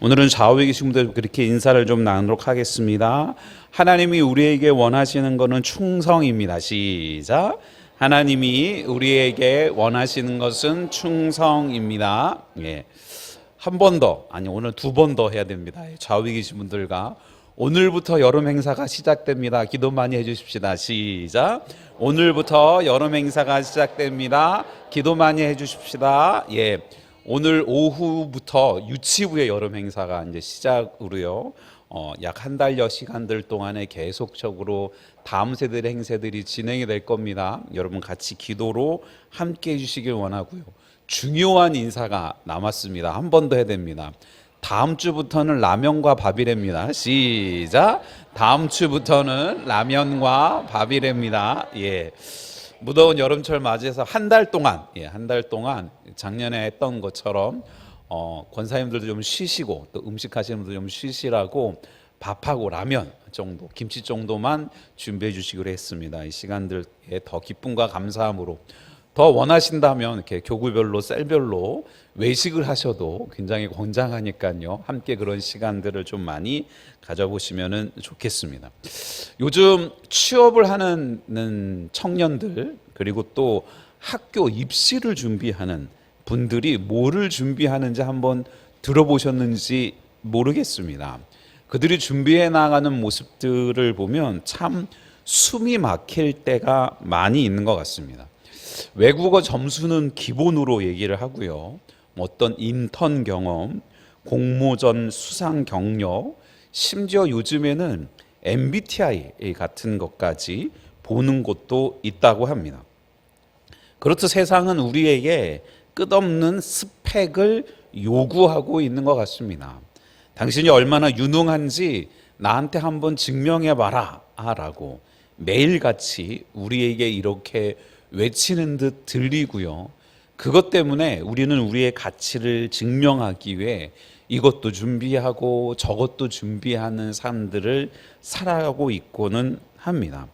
오늘은 좌우에 계신 분들 그렇게 인사를 좀 나누도록 하겠습니다. 하나님이 우리에게 원하시는 것은 충성입니다. 시작. 하나님이 우리에게 원하시는 것은 충성입니다. 예. 한 번 더, 아니 오늘 두 번 더 해야 됩니다. 좌우에 계신 분들과 오늘부터 여름 행사가 시작됩니다. 기도 많이 해주십시다. 시작. 오늘부터 여름 행사가 시작됩니다. 기도 많이 해주십시다. 예. 오늘 오후부터 유치부의 여름 행사가 이제 시작으로요. 약 한 달여 시간들 동안에 계속적으로 다음 세대의 행사들이 진행이 될 겁니다. 여러분 같이 기도로 함께 해주시길 원하고요. 중요한 인사가 남았습니다. 한 번 더 해야 됩니다. 다음 주부터는 라면과 밥이랍니다. 시작. 다음 주부터는 라면과 밥이랍니다. 예. 무더운 여름철 맞이해서 한 달 동안, 한 달 동안 작년에 했던 것처럼 권사님들도 좀 쉬시고 또 음식 하시는 분들 좀 쉬시라고 밥하고 라면 정도, 김치 정도만 준비해 주시기로 했습니다. 이 시간들에 더 기쁨과 감사함으로 더 원하신다면 이렇게 교구별로 셀별로 외식을 하셔도 굉장히 권장하니까요. 함께 그런 시간들을 좀 많이 가져보시면 좋겠습니다. 요즘 취업을 하는 청년들 그리고 또 학교 입시를 준비하는 분들이 뭐를 준비하는지 한번 들어보셨는지 모르겠습니다. 그들이 준비해 나가는 모습들을 보면 참 숨이 막힐 때가 많이 있는 것 같습니다. 외국어 점수는 기본으로 얘기를 하고요. 어떤 인턴 경험, 공모전 수상 경력, 심지어 요즘에는 MBTI 같은 것까지 보는 곳도 있다고 합니다. 그렇듯 세상은 우리에게 끝없는 스펙을 요구하고 있는 것 같습니다. 당신이 얼마나 유능한지 나한테 한번 증명해봐라 라고 매일같이 우리에게 이렇게 외치는 듯 들리고요. 그것 때문에 우리는 우리의 가치를 증명하기 위해 이것도 준비하고 저것도 준비하는 삶들을 살아가고 있고는 합니다.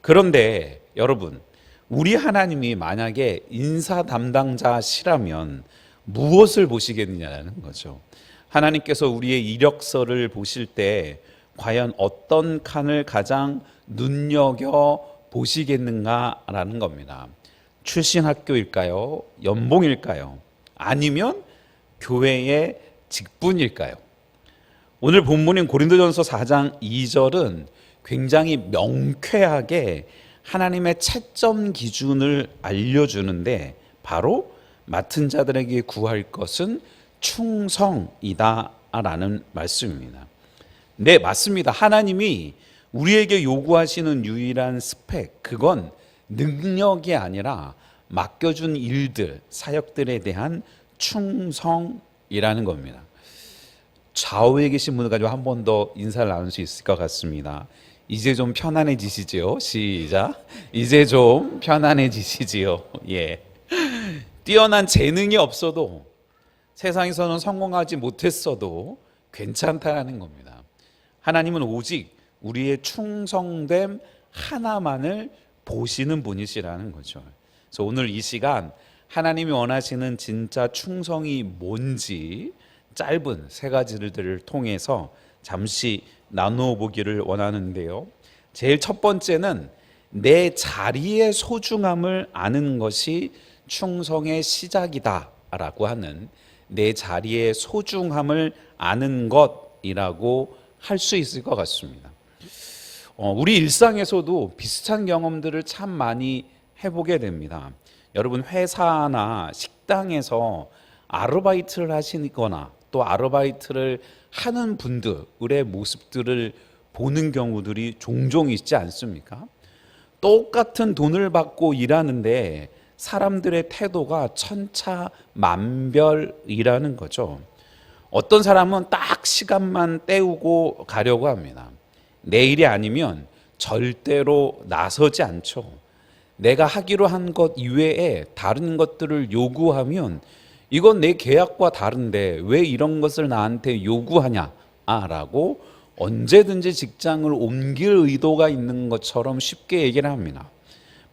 그런데 여러분, 우리 하나님이 만약에 인사 담당자시라면 무엇을 보시겠느냐는 거죠. 하나님께서 우리의 이력서를 보실 때 과연 어떤 칸을 가장 눈여겨 보시겠는가라는 겁니다. 출신 학교일까요? 연봉일까요? 아니면 교회의 직분일까요? 오늘 본문인 고린도전서 4장 2절은 굉장히 명쾌하게 하나님의 채점 기준을 알려주는데 바로 맡은 자들에게 구할 것은 충성이다 라는 말씀입니다. 네, 맞습니다. 하나님이 우리에게 요구하시는 유일한 스펙, 그건 능력이 아니라 맡겨준 일들, 사역들에 대한 충성이라는 겁니다. 좌우에 계신 분들 가지고 한 번 더 인사를 나눌 수 있을 것 같습니다. 이제 좀 편안해지시지요? 시작. 이제 좀 편안해지시지요? 예. 뛰어난 재능이 없어도 세상에서는 성공하지 못했어도 괜찮다는 겁니다. 하나님은 오직 우리의 충성됨 하나만을 보시는 분이시라는 거죠. 그래서 오늘 이 시간 하나님이 원하시는 진짜 충성이 뭔지 짧은 세 가지를 통해서 잠시 나누어 보기를 원하는데요. 제일 첫 번째는 내 자리의 소중함을 아는 것이 충성의 시작이다라고 하는 내 자리의 소중함을 아는 것이라고 할 수 있을 것 같습니다. 우리 일상에서도 비슷한 경험들을 참 많이 해보게 됩니다. 여러분 회사나 식당에서 아르바이트를 하시거나 또 아르바이트를 하는 분들의 모습들을 보는 경우들이 종종 있지 않습니까? 똑같은 돈을 받고 일하는데 사람들의 태도가 천차만별이라는 거죠. 어떤 사람은 딱 시간만 때우고 가려고 합니다. 내 일이 아니면 절대로 나서지 않죠. 내가 하기로 한 것 이외에 다른 것들을 요구하면 이건 내 계약과 다른데 왜 이런 것을 나한테 요구하냐 라고 언제든지 직장을 옮길 의도가 있는 것처럼 쉽게 얘기를 합니다.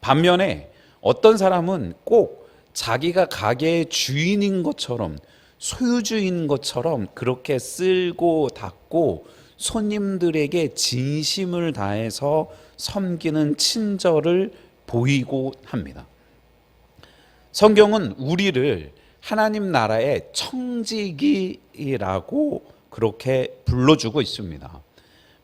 반면에 어떤 사람은 꼭 자기가 가게의 주인인 것처럼 소유주인 것처럼 그렇게 쓸고 닦고 손님들에게 진심을 다해서 섬기는 친절을 보이고 합니다. 성경은 우리를 하나님 나라의 청지기라고 그렇게 불러주고 있습니다.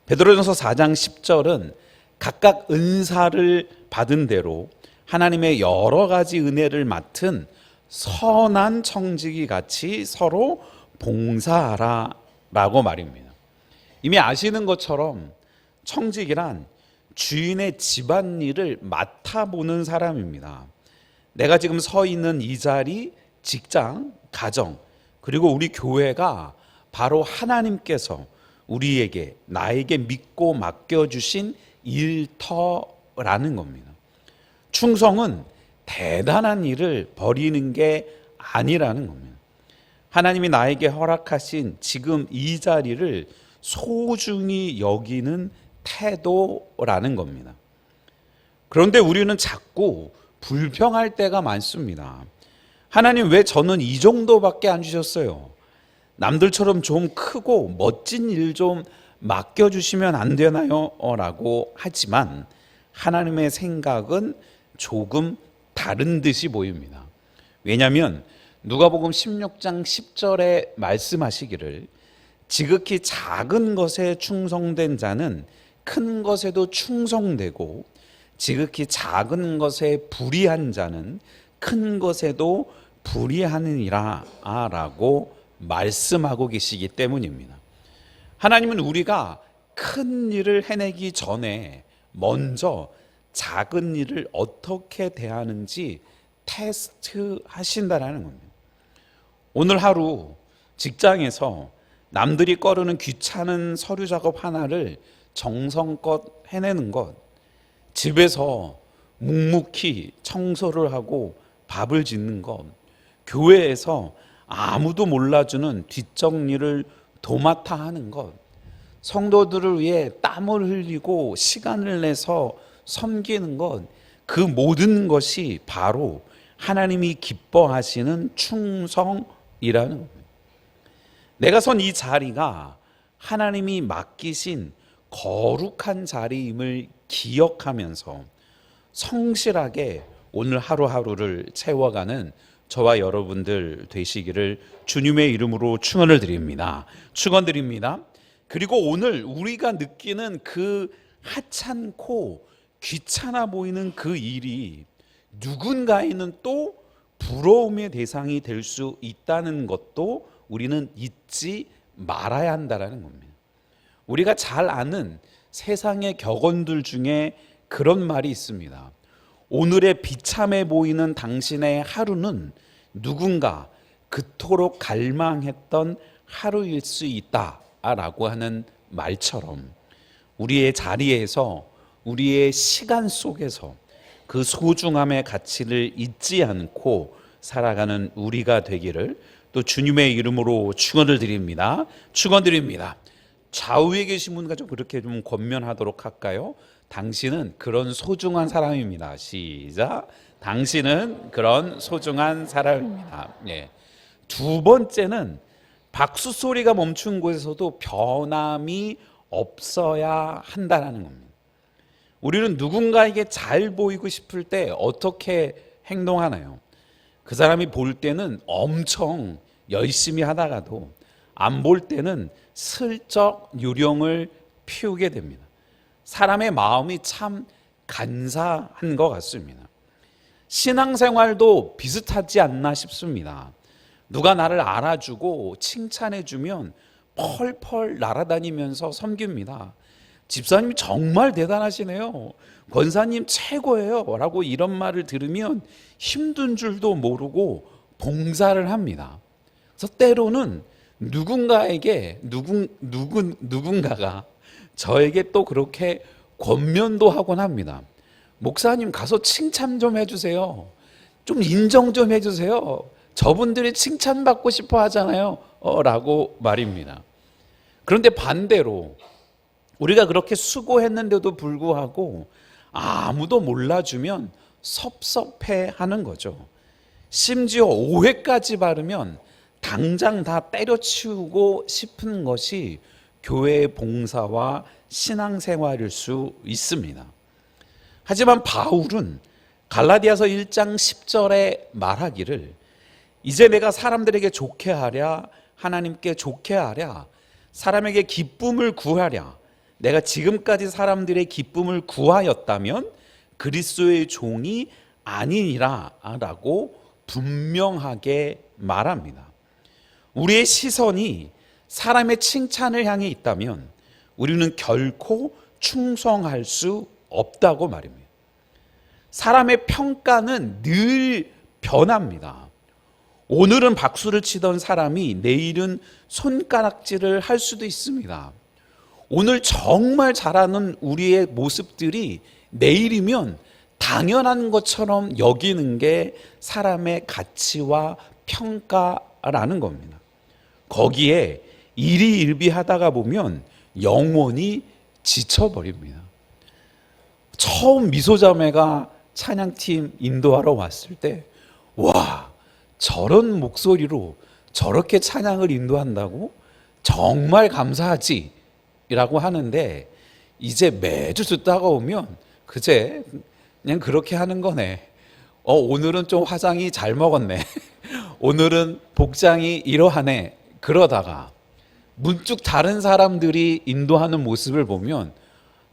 베드로전서 4장 10절은 각각 은사를 받은 대로 하나님의 여러 가지 은혜를 맡은 선한 청지기 같이 서로 봉사하라 라고 말입니다. 이미 아시는 것처럼 청지기란 주인의 집안일을 맡아보는 사람입니다. 내가 지금 서 있는 이 자리, 직장, 가정, 그리고 우리 교회가 바로 하나님께서 우리에게, 나에게 믿고 맡겨주신 일터라는 겁니다. 충성은 대단한 일을 벌이는 게 아니라는 겁니다. 하나님이 나에게 허락하신 지금 이 자리를 소중히 여기는 태도라는 겁니다. 그런데 우리는 자꾸 불평할 때가 많습니다. 하나님, 왜 저는 이 정도밖에 안 주셨어요? 남들처럼 좀 크고 멋진 일 좀 맡겨주시면 안 되나요? 라고 하지만 하나님의 생각은 조금 다른 듯이 보입니다. 왜냐하면 누가복음 16장 10절에 말씀하시기를 지극히 작은 것에 충성된 자는 큰 것에도 충성되고 지극히 작은 것에 불의한 자는 큰 것에도 불의하느니라 라고 말씀하고 계시기 때문입니다. 하나님은 우리가 큰 일을 해내기 전에 먼저 작은 일을 어떻게 대하는지 테스트 하신다라는 겁니다. 오늘 하루 직장에서 남들이 꺼르는 귀찮은 서류 작업 하나를 정성껏 해내는 것, 집에서 묵묵히 청소를 하고 밥을 짓는 것, 교회에서 아무도 몰라주는 뒷정리를 도맡아 하는 것, 성도들을 위해 땀을 흘리고 시간을 내서 섬기는 것, 그 모든 것이 바로 하나님이 기뻐하시는 충성이라는 겁니다. 내가 선 이 자리가 하나님이 맡기신 거룩한 자리임을 기억하면서 성실하게 오늘 하루하루를 채워가는 저와 여러분들 되시기를 주님의 이름으로 축원을 드립니다. 축원드립니다. 그리고 오늘 우리가 느끼는 그 하찮고 귀찮아 보이는 그 일이 누군가에는 또 부러움의 대상이 될 수 있다는 것도 우리는 잊지 말아야 한다는 겁니다. 우리가 잘 아는 세상의 격언들 중에 그런 말이 있습니다. 오늘의 비참해 보이는 당신의 하루는 누군가 그토록 갈망했던 하루일 수 있다라고 하는 말처럼 우리의 자리에서, 우리의 시간 속에서 그 소중함의 가치를 잊지 않고 살아가는 우리가 되기를 또 주님의 이름으로 축원을 드립니다. 축원드립니다. 좌우에 계신 분과 좀 그렇게 좀 권면하도록 할까요? 당신은 그런 소중한 사람입니다. 시작. 당신은 그런 소중한 사람입니다. 예. 두 번째는 박수 소리가 멈춘 곳에서도 변함이 없어야 한다는 겁니다. 우리는 누군가에게 잘 보이고 싶을 때 어떻게 행동하나요? 그 사람이 볼 때는 엄청 열심히 하다가도 안 볼 때는 슬쩍 요령을 피우게 됩니다. 사람의 마음이 참 간사한 것 같습니다. 신앙생활도 비슷하지 않나 싶습니다. 누가 나를 알아주고 칭찬해주면 펄펄 날아다니면서 섬깁니다. 집사님 정말 대단하시네요. 권사님 최고예요. 라고 이런 말을 들으면 힘든 줄도 모르고 봉사를 합니다. 그래서 때로는 누군가가 저에게 또 그렇게 권면도 하곤 합니다. 목사님 가서 칭찬 좀 해주세요. 좀 인정 좀 해주세요. 저분들이 칭찬받고 싶어 하잖아요. 라고 말입니다. 그런데 반대로 우리가 그렇게 수고했는데도 불구하고 아무도 몰라주면 섭섭해 하는 거죠. 심지어 오해까지 바르면 당장 다 때려치우고 싶은 것이 교회의 봉사와 신앙생활일 수 있습니다. 하지만 바울은 갈라디아서 1장 10절에 말하기를 이제 내가 사람들에게 좋게 하랴 하나님께 좋게 하랴 사람에게 기쁨을 구하랴 내가 지금까지 사람들의 기쁨을 구하였다면 그리스도의 종이 아니니라 라고 분명하게 말합니다. 우리의 시선이 사람의 칭찬을 향해 있다면 우리는 결코 충성할 수 없다고 말입니다. 사람의 평가는 늘 변합니다. 오늘은 박수를 치던 사람이 내일은 손가락질을 할 수도 있습니다. 오늘 정말 잘하는 우리의 모습들이 내일이면 당연한 것처럼 여기는 게 사람의 가치와 평가라는 겁니다. 거기에 일희일비하다가 보면 영원히 지쳐버립니다. 처음 미소자매가 찬양팀 인도하러 왔을 때 와, 저런 목소리로 저렇게 찬양을 인도한다고? 정말 감사하지 라고 하는데 이제 매주 듣다가 오면 그제 그냥 그렇게 하는 거네. 오늘은 좀 화장이 잘 먹었네. 오늘은 복장이 이러하네. 그러다가 문득 다른 사람들이 인도하는 모습을 보면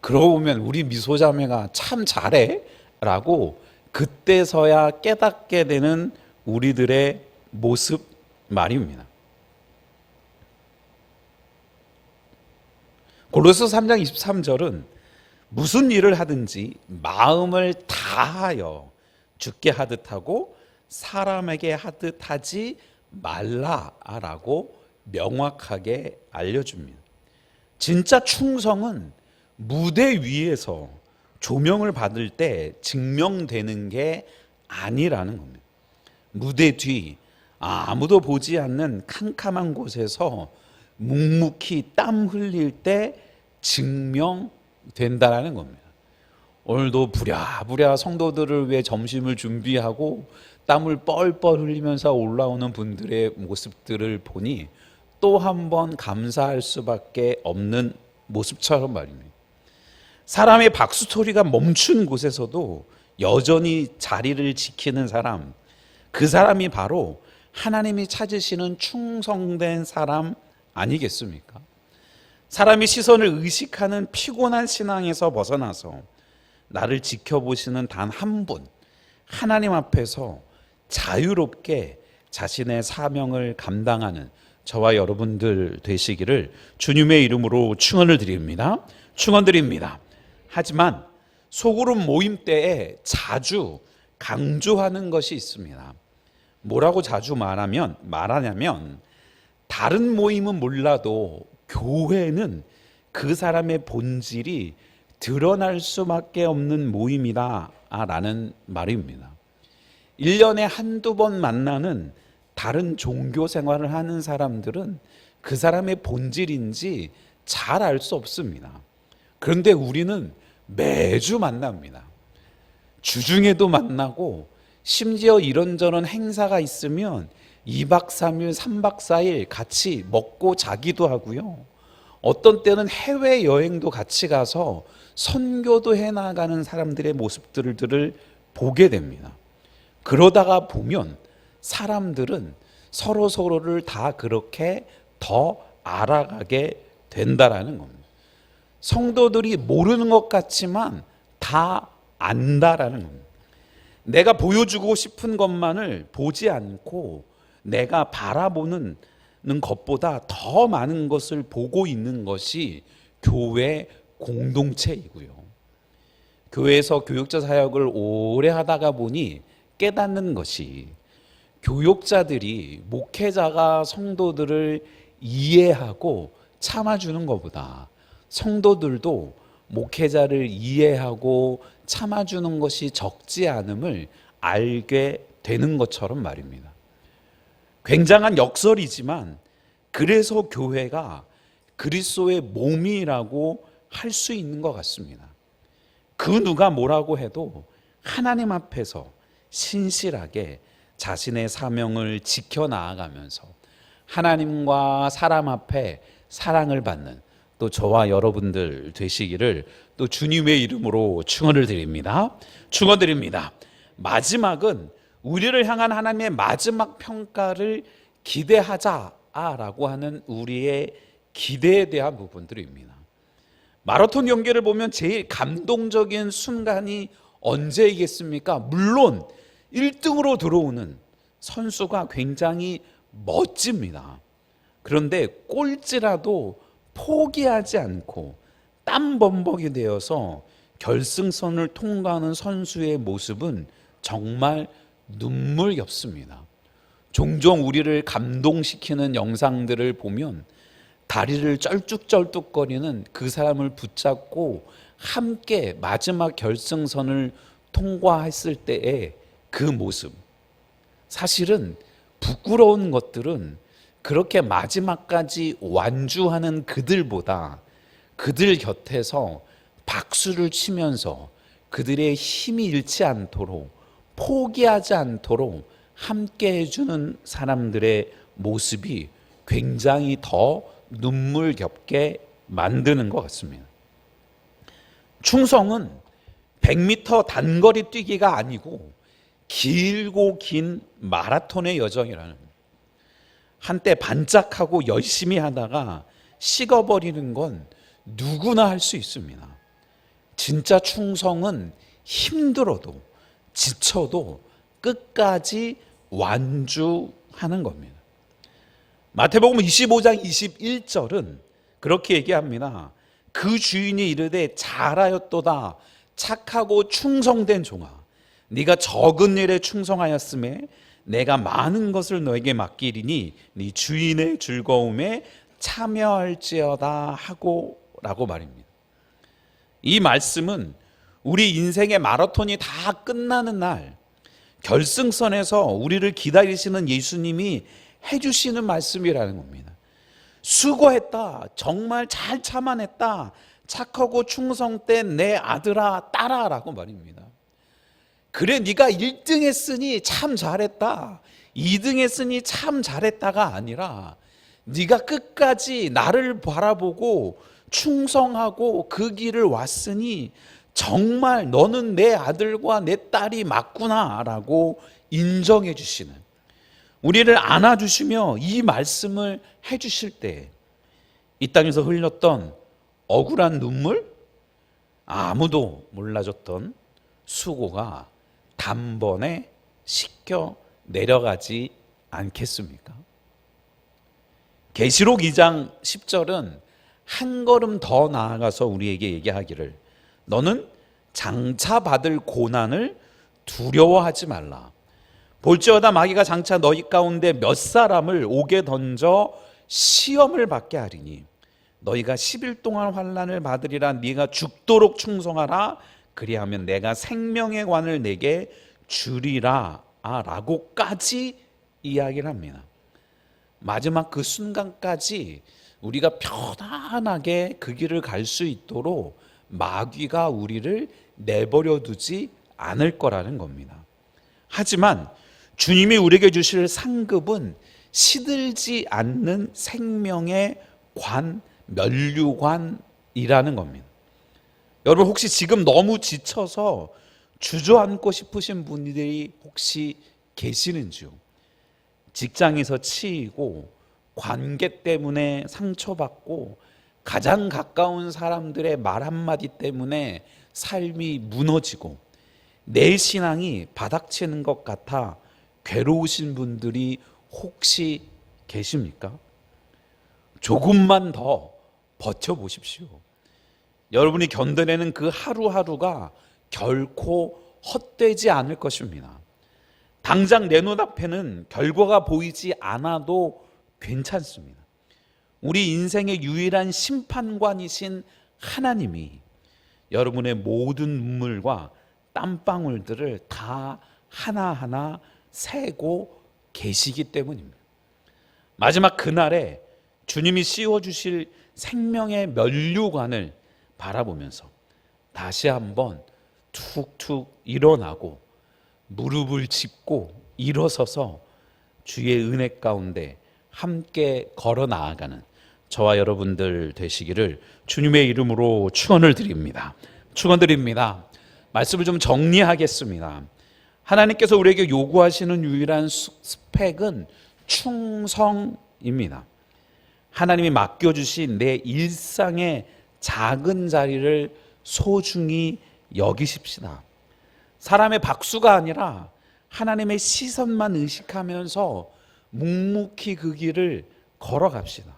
그러고 보면 우리 미소자매가 참 잘해 라고 그때서야 깨닫게 되는 우리들의 모습 말입니다. 고린도서 3장 23절은 무슨 일을 하든지 마음을 다하여 주께 하듯 하고 사람에게 하듯 하지 말라라고 명확하게 알려줍니다. 진짜 충성은 무대 위에서 조명을 받을 때 증명되는 게 아니라는 겁니다. 무대 뒤 아무도 보지 않는 캄캄한 곳에서 묵묵히 땀 흘릴 때 증명된다라는 겁니다. 오늘도 부랴부랴 성도들을 위해 점심을 준비하고 땀을 뻘뻘 흘리면서 올라오는 분들의 모습들을 보니 또 한 번 감사할 수밖에 없는 모습처럼 말입니다. 사람의 박수 소리가 멈춘 곳에서도 여전히 자리를 지키는 사람, 그 사람이 바로 하나님이 찾으시는 충성된 사람 아니겠습니까? 사람이 시선을 의식하는 피곤한 신앙에서 벗어나서 나를 지켜보시는 단 한 분, 하나님 앞에서 자유롭게 자신의 사명을 감당하는 저와 여러분들 되시기를 주님의 이름으로 축원을 드립니다. 축원드립니다. 하지만 소그룹 모임 때에 자주 강조하는 것이 있습니다. 뭐라고 자주 말하냐면 다른 모임은 몰라도 교회는 그 사람의 본질이 드러날 수밖에 없는 모임이다 라는 말입니다. 1년에 한두 번 만나는 다른 종교 생활을 하는 사람들은 그 사람의 본질인지 잘 알 수 없습니다. 그런데 우리는 매주 만납니다. 주중에도 만나고 심지어 이런저런 행사가 있으면 2박 3일, 3박 4일 같이 먹고 자기도 하고요. 어떤 때는 해외여행도 같이 가서 선교도 해나가는 사람들의 모습들을 보게 됩니다. 그러다가 보면 사람들은 서로를 다 그렇게 더 알아가게 된다라는 겁니다. 성도들이 모르는 것 같지만 다 안다라는 겁니다. 내가 보여주고 싶은 것만을 보지 않고 내가 바라보는 것보다 더 많은 것을 보고 있는 것이 교회 공동체이고요. 교회에서 교육자 사역을 오래 하다가 보니 깨닫는 것이 교육자들이 목회자가 성도들을 이해하고 참아주는 것보다 성도들도 목회자를 이해하고 참아주는 것이 적지 않음을 알게 되는 것처럼 말입니다. 굉장한 역설이지만 그래서 교회가 그리스도의 몸이라고 할 수 있는 것 같습니다. 그 누가 뭐라고 해도 하나님 앞에서 신실하게 자신의 사명을 지켜나가면서 하나님과 사람 앞에 사랑을 받는 또 저와 여러분들 되시기를 또 주님의 이름으로 축원을 드립니다. 축원드립니다. 마지막은 우리를 향한 하나님의 마지막 평가를 기대하자라고 하는 우리의 기대에 대한 부분들입니다. 마라톤 경기를 보면 제일 감동적인 순간이 언제이겠습니까? 물론 1등으로 들어오는 선수가 굉장히 멋집니다. 그런데 꼴찌라도 포기하지 않고 땀범벅이 되어서 결승선을 통과하는 선수의 모습은 정말 눈물겹습니다. 종종 우리를 감동시키는 영상들을 보면 다리를 쩔뚝쩔뚝거리는 그 사람을 붙잡고 함께 마지막 결승선을 통과했을 때의 그 모습, 사실은 부끄러운 것들은 그렇게 마지막까지 완주하는 그들보다 그들 곁에서 박수를 치면서 그들의 힘이 잃지 않도록 포기하지 않도록 함께 해주는 사람들의 모습이 굉장히 더 눈물겹게 만드는 것 같습니다. 충성은 100m 단거리 뛰기가 아니고 길고 긴 마라톤의 여정이라는, 한때 반짝하고 열심히 하다가 식어버리는 건 누구나 할 수 있습니다. 진짜 충성은 힘들어도 지쳐도 끝까지 완주하는 겁니다. 마태복음 25장 21절은 그렇게 얘기합니다. 그 주인이 이르되 잘하였도다 착하고 충성된 종아, 네가 적은 일에 충성하였음에 내가 많은 것을 너에게 맡기리니 네 주인의 즐거움에 참여할지어다 하고 라고 말입니다. 이 말씀은 우리 인생의 마라톤이 다 끝나는 날 결승선에서 우리를 기다리시는 예수님이 해주시는 말씀이라는 겁니다. 수고했다, 정말 잘 참아냈다, 착하고 충성된 내 아들아 딸아 라고 말입니다. 그래, 네가 1등 했으니 참 잘했다, 2등 했으니 참 잘했다가 아니라 네가 끝까지 나를 바라보고 충성하고 그 길을 왔으니 정말 너는 내 아들과 내 딸이 맞구나 라고 인정해 주시는, 우리를 안아주시며 이 말씀을 해주실 때 이 땅에서 흘렸던 억울한 눈물, 아무도 몰라줬던 수고가 단번에 씻겨 내려가지 않겠습니까? 계시록 2장 10절은 한 걸음 더 나아가서 우리에게 얘기하기를 너는 장차 받을 고난을 두려워하지 말라. 볼지어다 마귀가 장차 너희 가운데 몇 사람을 옥에 던져 시험을 받게 하리니 너희가 10일 동안 환난을 받으리라. 네가 죽도록 충성하라. 그리하면 내가 생명의 관을 내게 주리라 라고까지 이야기를 합니다. 마지막 그 순간까지 우리가 편안하게 그 길을 갈 수 있도록 마귀가 우리를 내버려 두지 않을 거라는 겁니다. 하지만 주님이 우리에게 주실 상급은 시들지 않는 생명의 관, 면류관이라는 겁니다. 여러분, 혹시 지금 너무 지쳐서 주저앉고 싶으신 분들이 혹시 계시는지요? 직장에서 치이고 관계 때문에 상처받고 가장 가까운 사람들의 말 한마디 때문에 삶이 무너지고 내 신앙이 바닥치는 것 같아 괴로우신 분들이 혹시 계십니까? 조금만 더 버텨보십시오. 여러분이 견뎌내는 그 하루하루가 결코 헛되지 않을 것입니다. 당장 내 눈앞에는 결과가 보이지 않아도 괜찮습니다. 우리 인생의 유일한 심판관이신 하나님이 여러분의 모든 눈물과 땀방울들을 다 하나하나 세고 계시기 때문입니다. 마지막 그날에 주님이 씌워주실 생명의 면류관을 바라보면서 다시 한번 툭툭 일어나고 무릎을 짚고 일어서서 주의 은혜 가운데 함께 걸어 나아가는 저와 여러분들 되시기를 주님의 이름으로 축원을 드립니다. 축원드립니다. 말씀을 좀 정리하겠습니다. 하나님께서 우리에게 요구하시는 유일한 스펙은 충성입니다. 하나님이 맡겨주신 내 일상의 작은 자리를 소중히 여기십시다. 사람의 박수가 아니라 하나님의 시선만 의식하면서 묵묵히 그 길을 걸어갑시다.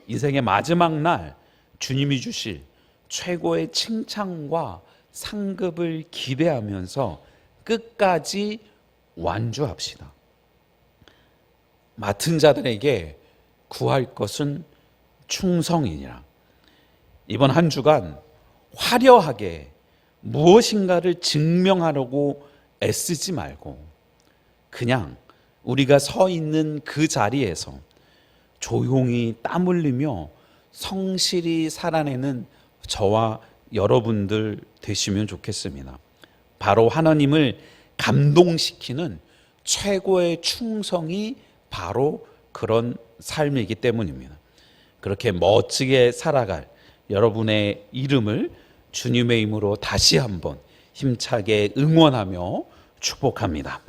인생의 마지막 날 주님이 주실 최고의 칭찬과 상급을 기대하면서 끝까지 완주합시다. 맡은 자들에게 구할 것은 충성이니라. 이번 한 주간 화려하게 무엇인가를 증명하려고 애쓰지 말고 그냥 우리가 서 있는 그 자리에서 조용히 땀 흘리며 성실히 살아내는 저와 여러분들 되시면 좋겠습니다. 바로 하나님을 감동시키는 최고의 충성이 바로 그런 삶이기 때문입니다. 그렇게 멋지게 살아갈 여러분의 이름을 주님의 이름으로 다시 한번 힘차게 응원하며 축복합니다.